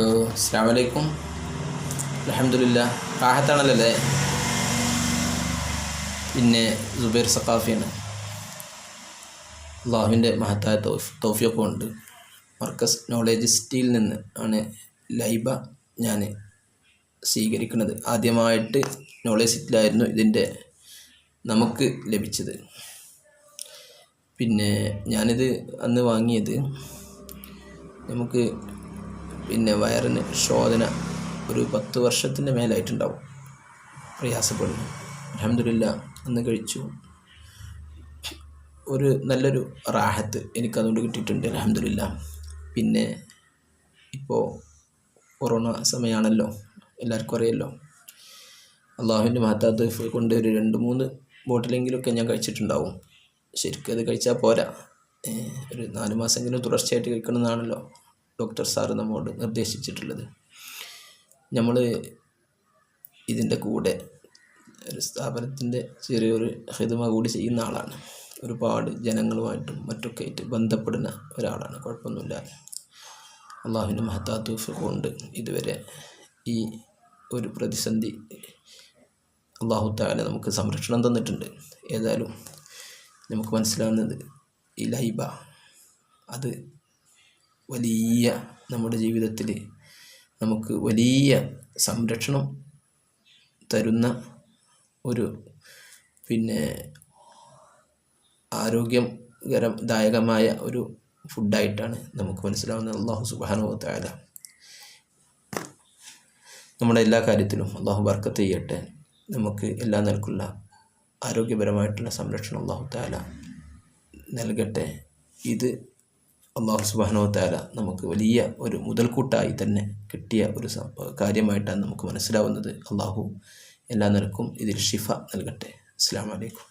അസ്സലാമു അലൈക്കും. അൽഹംദുലില്ലാ, റാഹത്താണല്ലേ? പിന്നെ സുബൈർ സഖാഫിയാണ്. അള്ളാഹുവിൻ്റെ മഹത്തായ തൗഫീഖ് കൊണ്ട് മർക്കസ് നോളേജ് സിറ്റിയിൽ നിന്ന് ആണ് ലൈബ ഞാൻ സ്വീകരിക്കുന്നത്. ആദ്യമായിട്ട് നോളേജ് സിറ്റിയിലായിരുന്നു ഇതിൻ്റെ നമുക്ക് ലഭിച്ചത്. പിന്നെ ഞാനിത് അന്ന് വാങ്ങിയത് നമുക്ക് വയറിന് ശോധന ഒരു 10 വർഷത്തിൻ്റെ മേലായിട്ടുണ്ടാവും, പ്രയാസപ്പെടുന്നു. അൽഹംദുലില്ലാ, അന്ന് കഴിച്ചു. ഒരു നല്ലൊരു റാഹത്ത് എനിക്കതുകൊണ്ട് കിട്ടിയിട്ടുണ്ട്, അൽഹംദുലില്ലാ. പിന്നെ ഇപ്പോൾ കൊറോണ സമയമാണല്ലോ, എല്ലാവർക്കും അറിയാമല്ലോ. അള്ളാഹുവിൻ്റെ മഹത്തായ കൊണ്ട് ഒരു 2-3 ബോട്ടിലെങ്കിലുമൊക്കെ ഞാൻ കഴിച്ചിട്ടുണ്ടാവും. ശരിക്കും അത് കഴിച്ചാൽ പോരാ, ഒരു 4 മാസമെങ്കിലും തുടർച്ചയായിട്ട് കഴിക്കണമെന്നാണല്ലോ ഡോക്ടർ സാറ് നമ്മോട് നിർദ്ദേശിച്ചിട്ടുള്ളത്. നമ്മൾ ഇതിൻ്റെ കൂടെ ഒരു സ്ഥാപനത്തിൻ്റെ ചെറിയൊരു ഖിദ്മ കൂടി ചെയ്യുന്ന ആളാണ്. ഒരുപാട് ജനങ്ങളുമായിട്ടും മറ്റൊക്കെ ആയിട്ട് ബന്ധപ്പെടുന്ന ഒരാളാണ്, കുഴപ്പമൊന്നുമില്ലാതെ. അള്ളാഹുവിൻ്റെ മഹത്തായ തൗഫീഖ് കൊണ്ട് ഇതുവരെ ഈ ഒരു പ്രതിസന്ധി അള്ളാഹു തആല നമുക്ക് സംരക്ഷണം തന്നിട്ടുണ്ട്. ഏതായാലും നമുക്ക് മനസ്സിലാവുന്നത് ഈ ലൈബ അത് വലിയ നമ്മുടെ ജീവിതത്തിൽ നമുക്ക് വലിയ സംരക്ഷണം തരുന്ന ആരോഗ്യദായകമായ ഒരു ഫുഡായിട്ടാണ് നമുക്ക് മനസ്സിലാവുന്നത്. അല്ലാഹു സുബ്ഹാനഹു വ തആല നമ്മുടെ എല്ലാ കാര്യത്തിലും അള്ളാഹു ബർക്കത്ത് ചെയ്യട്ടെ. നമുക്ക് എല്ലാ നിലക്കുള്ള ആരോഗ്യപരമായിട്ടുള്ള സംരക്ഷണം അല്ലാഹു തആല നൽകട്ടെ. ഇത് അല്ലാഹു സുബ്ഹാനഹു വ തആല നമുക്ക് വലിയ ഒരു മുതൽക്കൂട്ടായി തന്നെ കിട്ടിയ ഒരു കാര്യമായിട്ടാണ് നമുക്ക് മനസ്സിലാവുന്നത്. അല്ലാഹു എല്ലാ നിലക്കും ഇതിൽ ഷിഫ നൽകട്ടെ. അസ്സലാമു അലൈക്കും.